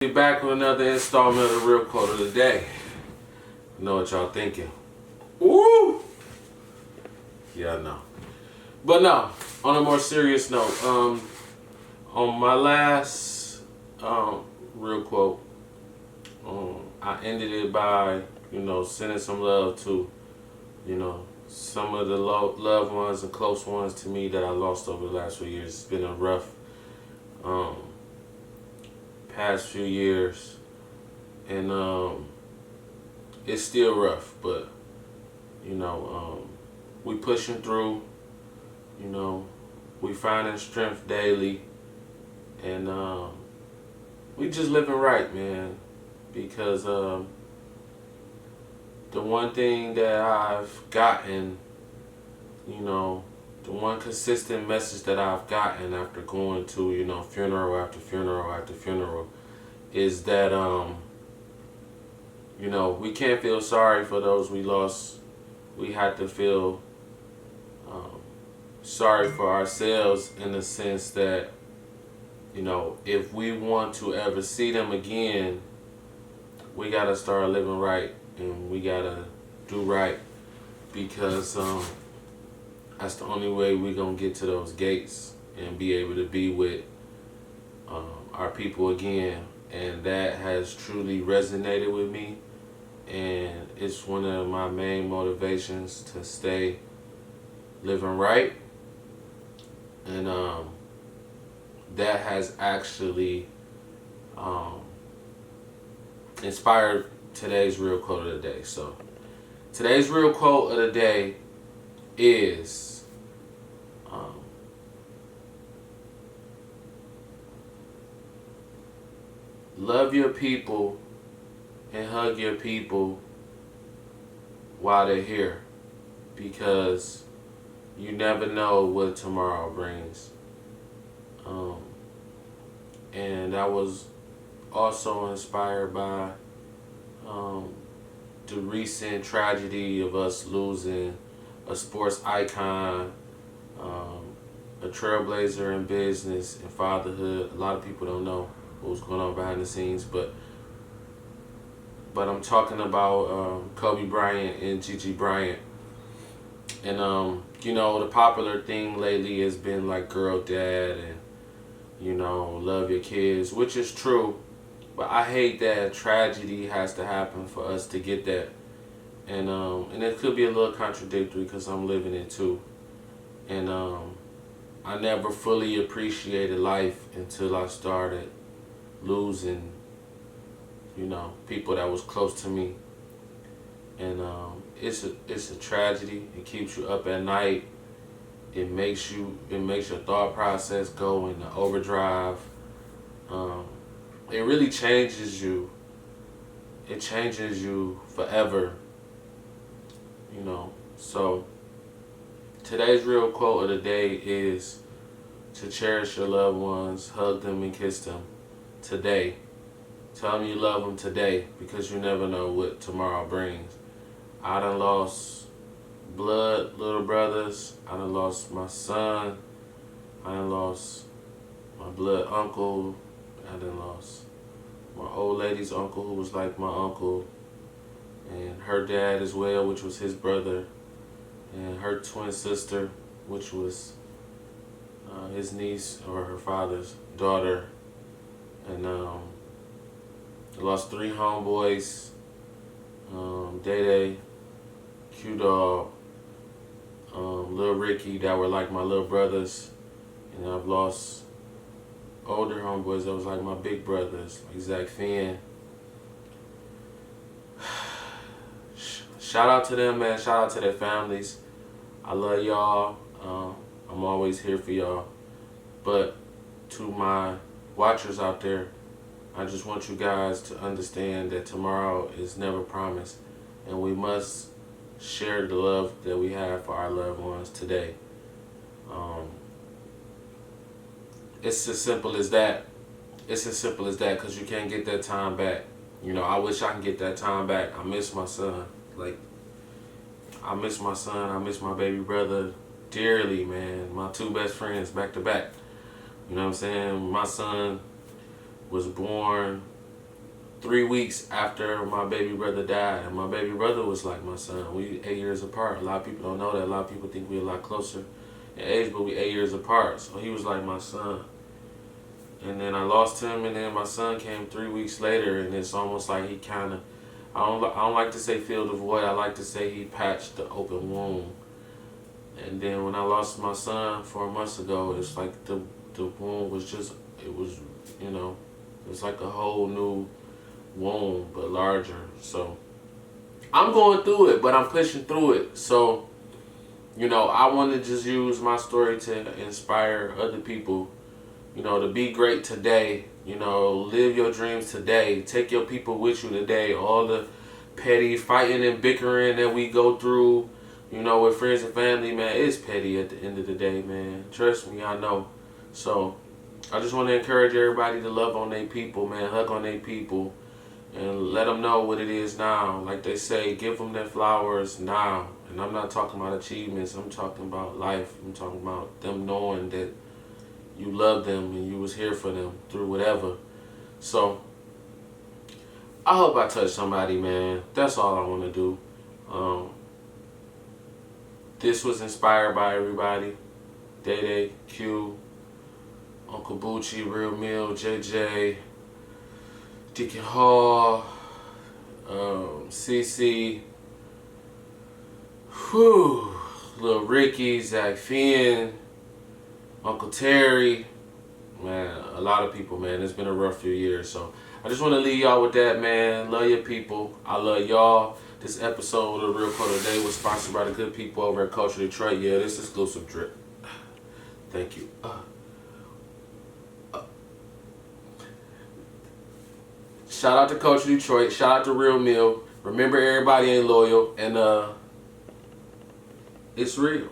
Be back with another installment of the Real Quote of the Day. I know what y'all thinking. Woo! Yeah, I know. But no, on a more serious note, on my last Real Quote, I ended it by, sending some love to, some of the loved ones and close ones to me that I lost over the last few years. It's been a rough past few years, and it's still rough, but we pushing through. We finding strength daily, and we just living right, man. Because the one thing that I've gotten, the one consistent message that I've gotten after going to, funeral after funeral after funeral, is that, we can't feel sorry for those we lost. We have to feel sorry for ourselves in the sense that, if we want to ever see them again, we got to start living right, and we got to do right, because that's the only way we're going to get to those gates and be able to be with our people again. And that has truly resonated with me, and it's one of my main motivations to stay living right. And that has actually inspired today's real quote of the day. So today's real quote of the day is love your people and hug your people while they're here, because you never know what tomorrow brings. And I was also inspired by the recent tragedy of us losing a sports icon, a trailblazer in business and fatherhood. A lot of people don't know what was going on behind the scenes, but I'm talking about Kobe Bryant and Gigi Bryant. And the popular thing lately has been like girl dad and love your kids, which is true, but I hate that tragedy has to happen for us to get that. And it could be a little contradictory because I'm living it too. And I never fully appreciated life until I started losing people that was close to me. And it's a tragedy. It keeps you up at night. It makes your thought process go into overdrive. It really changes you. It changes you forever. So today's real quote of the day is to cherish your loved ones, hug them and kiss them today. Tell them you love them today, because you never know what tomorrow brings. I done lost blood little brothers. I done lost my son. I done lost my blood uncle. I done lost my old lady's uncle, who was like my uncle, and her dad as well, which was his brother, and her twin sister, which was his niece or her father's daughter. And I lost 3 homeboys, Day-Day, Q-Dog, Lil Ricky, that were like my little brothers. And I've lost older homeboys that was like my big brothers, like Zach Finn. Shout out to them, man. Shout out to their families. I love y'all. I'm always here for y'all. But to my watchers out there, I just want you guys to understand that tomorrow is never promised, and we must share the love that we have for our loved ones today. It's as simple as that. It's as simple as that, because you can't get that time back. I wish I can get that time back. I miss my son. I miss my son. I miss my baby brother dearly, man. My 2 best friends back to back. You know what I'm saying? My son was born 3 weeks after my baby brother died, and my baby brother was like my son. We 8 years apart. A lot of people don't know that. A lot of people think we're a lot closer in age, but we 8 years apart. So he was like my son. And then I lost him, and then my son came 3 weeks later, and it's almost like he kind of, I don't like to say filled the void. I like to say he patched the open wound. And then when I lost my son 4 months ago, it's like the wound was just, it was, you know, it was like a whole new wound, but larger. So I'm going through it, but I'm pushing through it. So, you know, I want to just use my story to inspire other people, you know, to be great today. You know, live your dreams today. Take your people with you today. All the petty fighting and bickering that we go through, you know, with friends and family, man, it's petty at the end of the day, man. Trust me, I know. So I just want to encourage everybody to love on their people, man. Hug on their people. And let them know what it is now. Like they say, give them their flowers now. And I'm not talking about achievements. I'm talking about life. I'm talking about them knowing that you love them and you was here for them through whatever. So I hope I touched somebody, man. That's all I want to do. This was inspired by everybody. Day, Q, Uncle Bucci, Real Meal, JJ, Deacon Hall, CC, Lil Ricky, Zach Finn, Uncle Terry, man, a lot of people, man. It's been a rough few years, so I just want to leave y'all with that, man. Love your people. I love y'all. This episode of Real Quote today was sponsored by the good people over at Culture Detroit. Yeah, this exclusive drip. Thank you. Shout out to Culture Detroit. Shout out to Real Meal. Remember, everybody ain't loyal, and it's real.